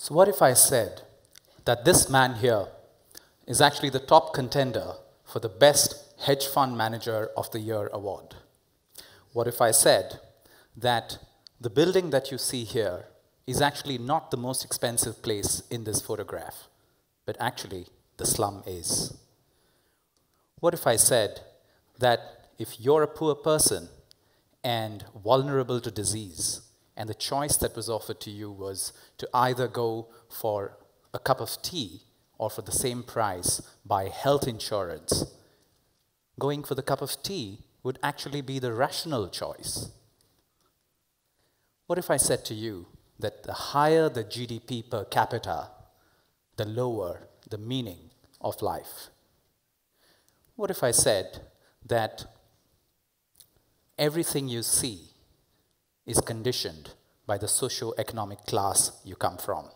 So what if I said that this man here is actually the top contender for the Best Hedge Fund Manager of the Year award? What if I said that the building that you see here is actually not the most expensive place in this photograph, but actually the slum is? What if I said that if you're a poor person and vulnerable to disease, and the choice that was offered to you was to either go for a cup of tea or for the same price buy health insurance, going for the cup of tea would actually be the rational choice? What if I said to you that the higher the GDP per capita, the lower the meaning of life? What if I said that everything you see is conditioned by the socio-economic class you come from?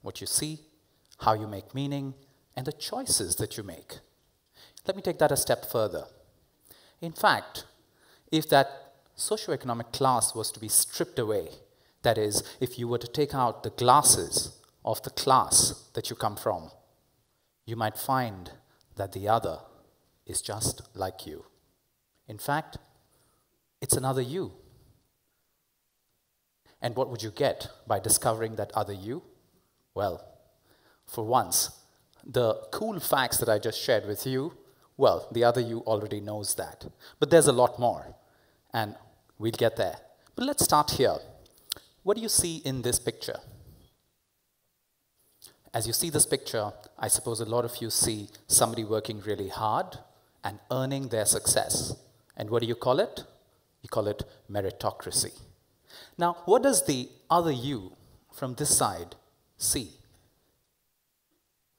What you see, how you make meaning, and the choices that you make. Let me take that a step further. In fact, if that socio-economic class was to be stripped away, that is, if you were to take out the glasses of the class that you come from, you might find that the other is just like you. In fact, it's another you. And what would you get by discovering that other you? Well, for once, the cool facts that I just shared with you, well, the other you already knows that. But there's a lot more, and we'll get there. But let's start here. What do you see in this picture? As you see this picture, I suppose a lot of you see somebody working really hard and earning their success. And what do you call it? You call it meritocracy. Now, what does the other you from this side see?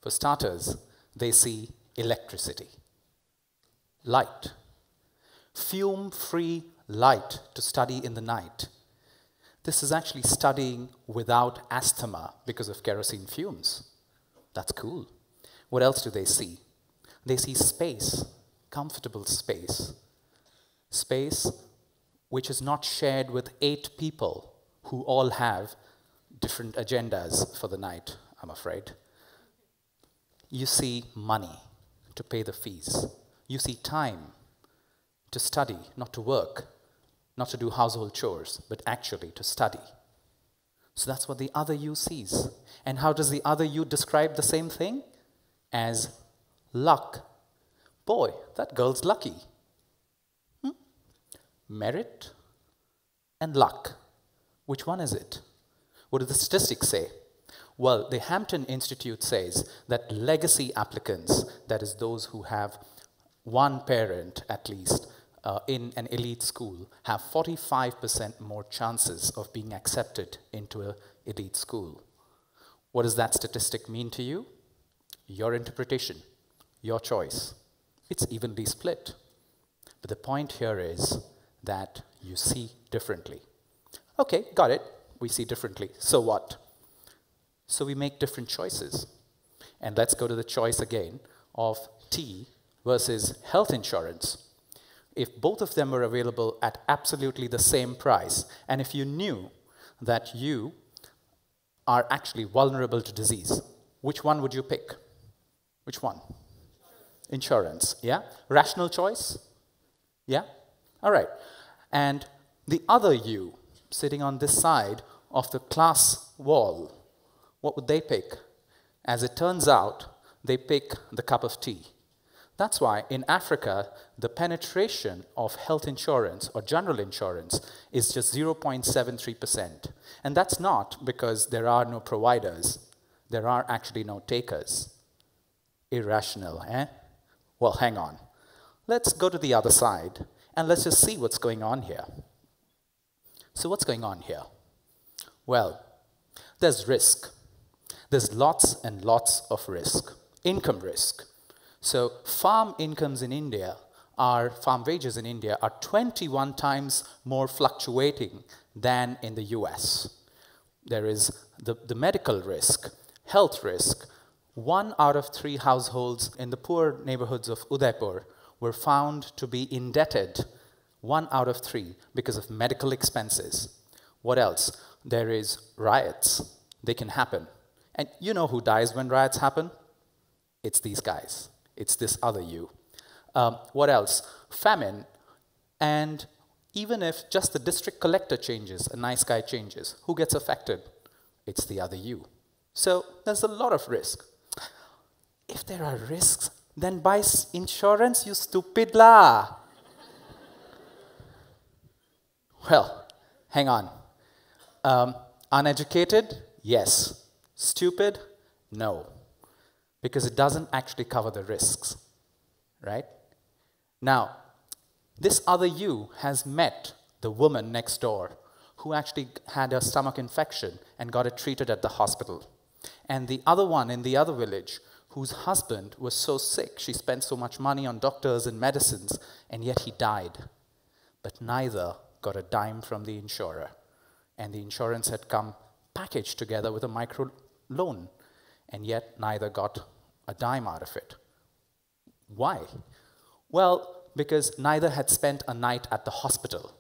For starters, they see electricity, light, fume-free light to study in the night. This is actually studying without asthma because of kerosene fumes. That's cool. What else do they see? They see space, comfortable space. Space which is not shared with 8 people who all have different agendas for the night, I'm afraid. You see money to pay the fees. You see time to study, not to work, not to do household chores, but actually to study. So that's what the other you sees. And how does the other you describe the same thing? As luck. Boy, that girl's lucky. Merit and luck. Which one is it? What do the statistics say? Well, the Hampton Institute says that legacy applicants, that is those who have one parent at least in an elite school, have 45% more chances of being accepted into an elite school. What does that statistic mean to you? Your interpretation, your choice. It's evenly split. But the point here is that you see differently. Okay, got it. We see differently. So what? So we make different choices. And let's go to the choice again of tea versus health insurance. If both of them were available at absolutely the same price, and if you knew that you are actually vulnerable to disease, which one would you pick? Which one? Insurance, yeah? Rational choice? Yeah? All right. And the other you, sitting on this side of the class wall, what would they pick? As it turns out, they pick the cup of tea. That's why in Africa, the penetration of health insurance or general insurance is just 0.73%. And that's not because there are no providers. There are actually no takers. Irrational, eh? Well, hang on. Let's go to the other side, and let's just see what's going on here. So what's going on here? Well, there's risk. There's lots and lots of risk. Income risk. So farm incomes in India farm wages in India are 21 times more fluctuating than in the US. There is the medical risk, health risk. 1 out of 3 households in the poor neighborhoods of Udaipur were found to be indebted, 1 out of 3, because of medical expenses. What else? There is riots. They can happen. And you know who dies when riots happen? It's these guys. It's this other you. What else? Famine. And even if just the district collector changes, a nice guy changes, who gets affected? It's the other you. So there's a lot of risk. If there are risks, then buy insurance, you stupid la. Well, hang on. Uneducated? Yes. Stupid? No. Because it doesn't actually cover the risks, right? Now, this other you has met the woman next door who actually had a stomach infection and got it treated at the hospital. And the other one in the other village whose husband was so sick, she spent so much money on doctors and medicines, and yet he died. But neither got a dime from the insurer. And the insurance had come packaged together with a micro loan, and yet neither got a dime out of it. Why? Well, because neither had spent a night at the hospital.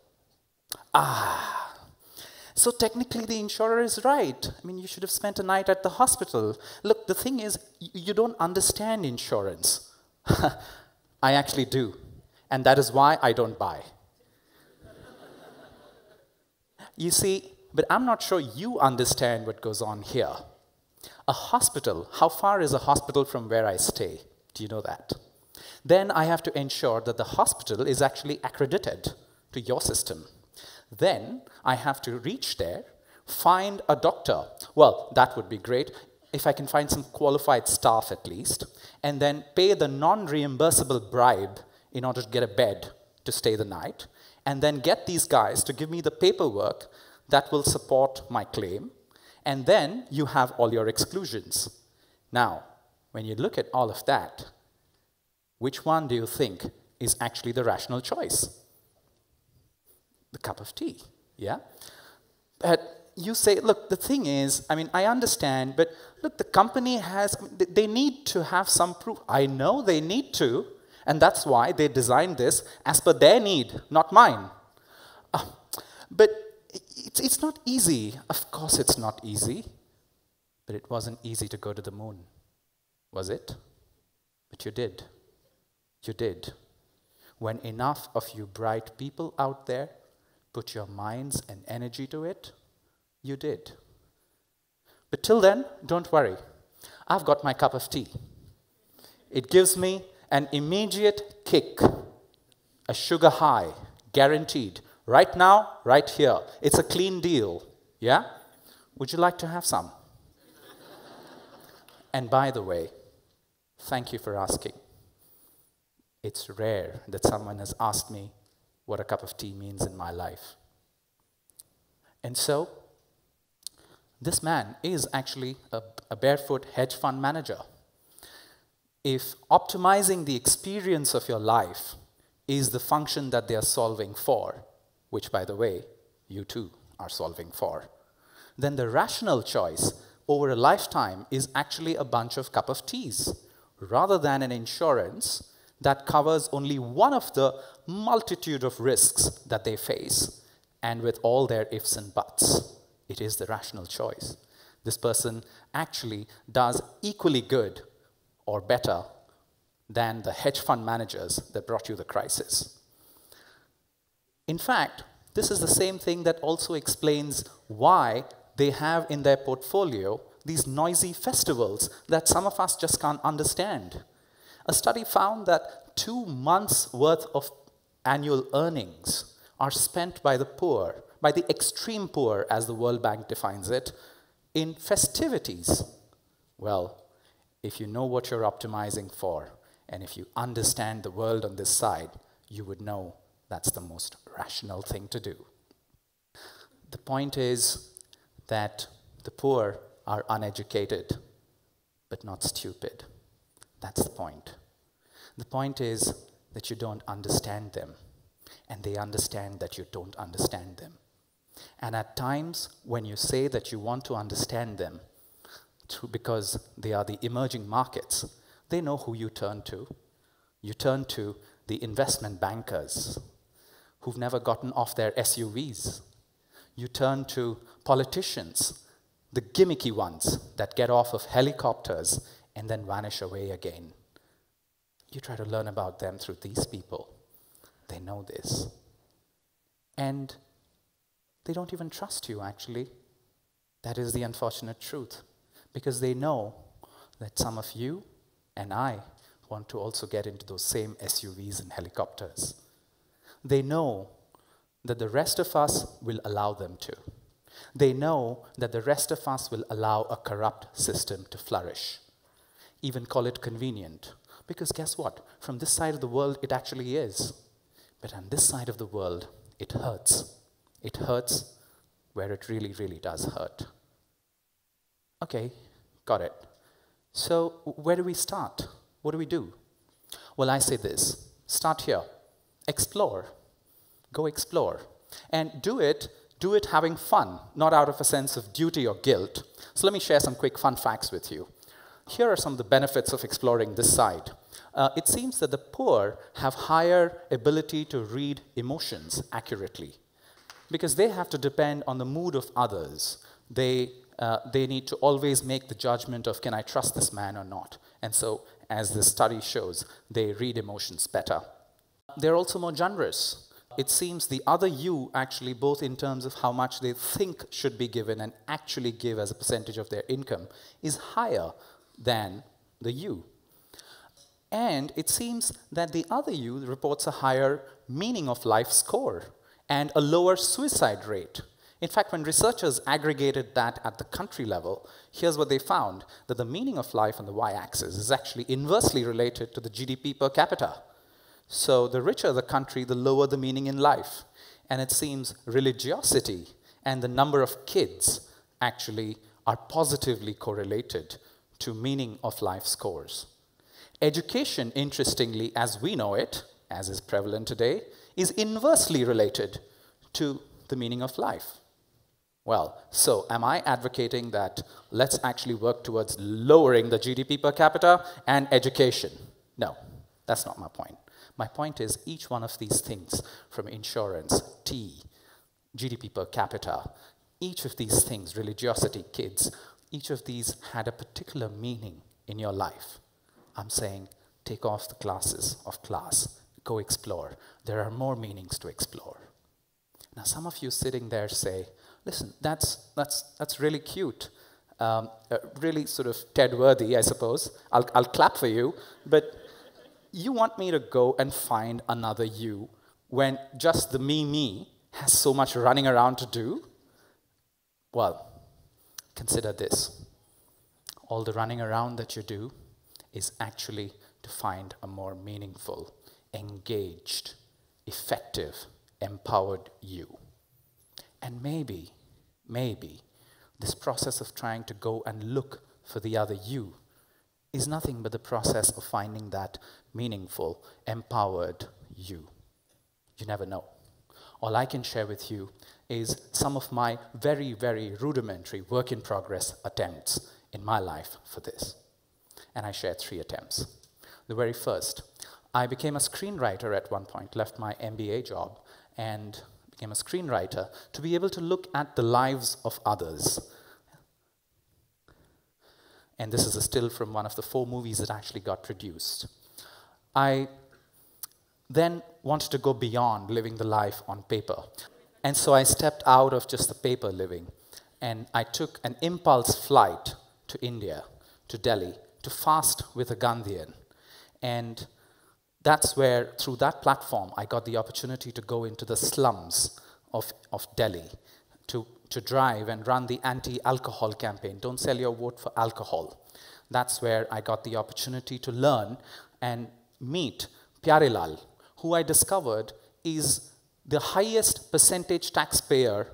So technically the insurer is right. I mean, you should have spent a night at the hospital. Look, the thing is, you don't understand insurance. I actually do. And that is why I don't buy. You see, but I'm not sure you understand what goes on here. A hospital, how far is a hospital from where I stay? Do you know that? Then I have to ensure that the hospital is actually accredited to your system. Then I have to reach there, find a doctor. Well, that would be great if I can find some qualified staff at least, and then pay the non-reimbursable bribe in order to get a bed to stay the night, and then get these guys to give me the paperwork that will support my claim, and then you have all your exclusions. Now, when you look at all of that, which one do you think is actually the rational choice? The cup of tea, yeah? But you say, look, the thing is, I mean, I understand, but look, the company has, they need to have some proof. I know they need to, and that's why they designed this as per their need, not mine. But it's not easy. Of course it's not easy. But it wasn't easy to go to the moon, was it? But you did. You did. When enough of you bright people out there put your minds and energy to it, you did. But till then, don't worry. I've got my cup of tea. It gives me an immediate kick, a sugar high, guaranteed. Right now, right here. It's a clean deal, yeah? Would you like to have some? And by the way, thank you for asking. It's rare that someone has asked me what a cup of tea means in my life. And so, this man is actually a barefoot hedge fund manager. If optimizing the experience of your life is the function that they are solving for, which, by the way, you too are solving for, then the rational choice over a lifetime is actually a bunch of cup of teas, rather than an insurance that covers only one of the multitude of risks that they face, and with all their ifs and buts. It is the rational choice. This person actually does equally good or better than the hedge fund managers that brought you the crisis. In fact, this is the same thing that also explains why they have in their portfolio these noisy festivals that some of us just can't understand. A study found that 2 months' worth of annual earnings are spent by the poor, by the extreme poor, as the World Bank defines it, in festivities. Well, if you know what you're optimizing for, and if you understand the world on this side, you would know that's the most rational thing to do. The point is that the poor are uneducated, but not stupid. That's the point. The point is that you don't understand them, and they understand that you don't understand them. And at times, when you say that you want to understand them, because they are the emerging markets, they know who you turn to. You turn to the investment bankers who've never gotten off their SUVs. You turn to politicians the gimmicky ones that get off of helicopters and then vanish away again. You try to learn about them through these people. They know this. And they don't even trust you, actually. That is the unfortunate truth. Because they know that some of you and I want to also get into those same SUVs and helicopters. They know that the rest of us will allow them to. They know that the rest of us will allow a corrupt system to flourish. Even call it convenient. Because guess what? From this side of the world, it actually is. But on this side of the world, it hurts. It hurts where it really, really does hurt. Okay, got it. So where do we start? What do we do? Well, I say this. Start here. Explore. Go explore. And do it having fun, not out of a sense of duty or guilt. So let me share some quick fun facts with you. Here are some of the benefits of exploring this side. It seems that the poor have higher ability to read emotions accurately because they have to depend on the mood of others. They need to always make the judgment of, can I trust this man or not? And so, as the study shows, they read emotions better. They're also more generous. It seems the other you actually, both in terms of how much they think should be given and actually give as a percentage of their income, is higher than the you. And it seems that the other you reports a higher meaning of life score and a lower suicide rate. In fact, when researchers aggregated that at the country level, here's what they found, that the meaning of life on the y-axis is actually inversely related to the GDP per capita. So the richer the country, the lower the meaning in life. And it seems religiosity and the number of kids actually are positively correlated to meaning of life scores. Education, interestingly, as we know it, as is prevalent today, is inversely related to the meaning of life. Well, so am I advocating that let's actually work towards lowering the GDP per capita and education? No, that's not my point. My point is each one of these things, from insurance, tea, GDP per capita, each of these things, religiosity, kids, each of these had a particular meaning in your life. I'm saying take off the glasses of class, go explore. There are more meanings to explore. Now some of you sitting there say, listen, that's really cute, really sort of TED-worthy, I suppose. I'll clap for you, but you want me to go and find another you when just the me has so much running around to do? Well, consider this. All the running around that you do is actually to find a more meaningful, engaged, effective, empowered you. And maybe this process of trying to go and look for the other you is nothing but the process of finding that meaningful, empowered you. You never know. All I can share with you is some of my very, very rudimentary work-in-progress attempts in my life for this. And I shared 3 attempts. The very first, I became a screenwriter at one point, left my MBA job, and became a screenwriter to be able to look at the lives of others. And this is a still from one of the 4 movies that actually got produced. I then wanted to go beyond living the life on paper. And so I stepped out of just the paper living, and I took an impulse flight to India, to Delhi, to fast with a Gandhian. And that's where, through that platform, I got the opportunity to go into the slums of Delhi, to drive and run the anti-alcohol campaign. Don't sell your vote for alcohol. That's where I got the opportunity to learn and meet Pyarelal, who I discovered is the highest percentage taxpayer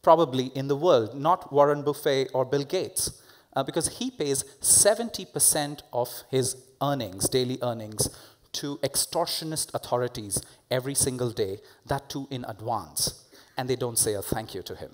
probably in the world, not Warren Buffett or Bill Gates, because he pays 70% of his earnings, daily earnings, to extortionist authorities every single day, that too in advance, and they don't say a thank you to him.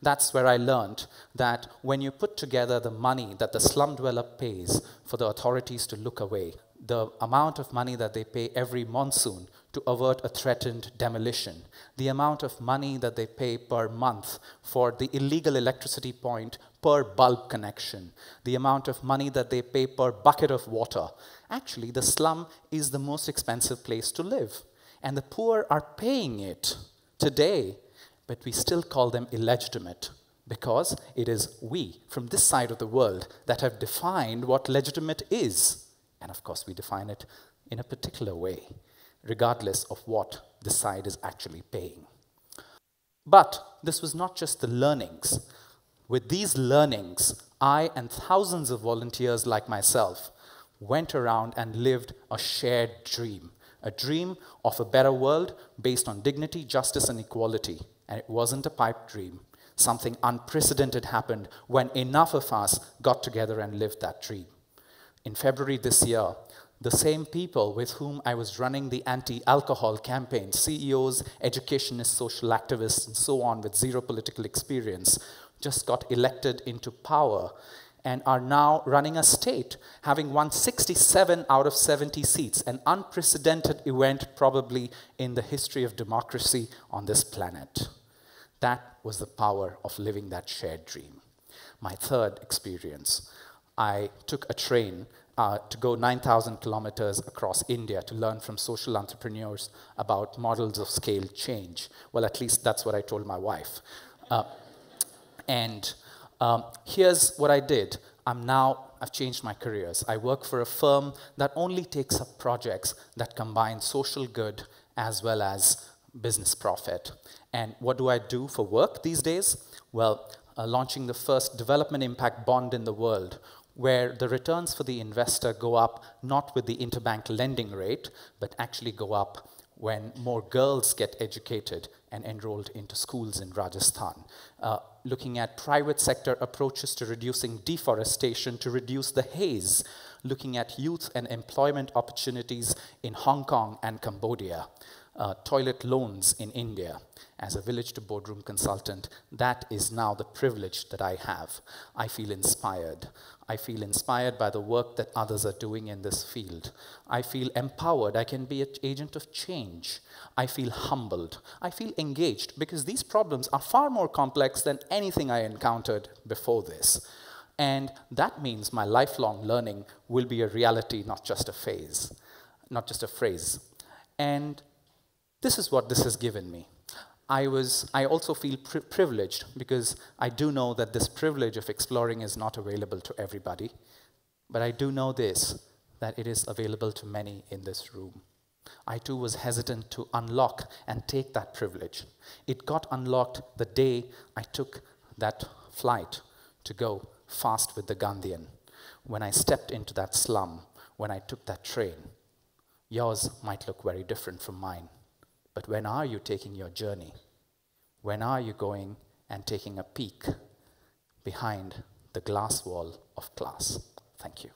That's where I learned that when you put together the money that the slum dweller pays for the authorities to look away, the amount of money that they pay every monsoon to avert a threatened demolition, the amount of money that they pay per month for the illegal electricity point per bulb connection, the amount of money that they pay per bucket of water. Actually, the slum is the most expensive place to live. And the poor are paying it today, but we still call them illegitimate because it is we, from this side of the world, that have defined what legitimate is. And of course, we define it in a particular way, regardless of what this side is actually paying. But this was not just the learnings. With these learnings, I and thousands of volunteers like myself went around and lived a shared dream. A dream of a better world based on dignity, justice, and equality. And it wasn't a pipe dream. Something unprecedented happened when enough of us got together and lived that dream. In February this year, the same people with whom I was running the anti-alcohol campaign, CEOs, educationists, social activists, and so on with zero political experience, just got elected into power and are now running a state, having won 67 out of 70 seats, an unprecedented event probably in the history of democracy on this planet. That was the power of living that shared dream. My third experience, I took a train to go 9,000 kilometers across India to learn from social entrepreneurs about models of scale change. Well, at least that's what I told my wife. Here's what I did. I've changed my careers. I work for a firm that only takes up projects that combine social good as well as business profit. And what do I do for work these days? Well, launching the first development impact bond in the world, where the returns for the investor go up not with the interbank lending rate, but actually go up when more girls get educated and enrolled into schools in Rajasthan. Looking at private sector approaches to reducing deforestation to reduce the haze. Looking at youth and employment opportunities in Hong Kong and Cambodia. Toilet loans in India. As a village to boardroom consultant, that is now the privilege that I have. I feel inspired. I feel inspired by the work that others are doing in this field. I feel empowered. I can be an agent of change. I feel humbled. I feel engaged because these problems are far more complex than anything I encountered before this. And that means my lifelong learning will be a reality, not just a phase, not just a phrase. And this is what this has given me. I also feel privileged because I do know that this privilege of exploring is not available to everybody. But I do know this, that it is available to many in this room. I too was hesitant to unlock and take that privilege. It got unlocked the day I took that flight to go fast with the Gandhian. When I stepped into that slum, when I took that train, yours might look very different from mine. But when are you taking your journey? When are you going and taking a peek behind the glass wall of class? Thank you.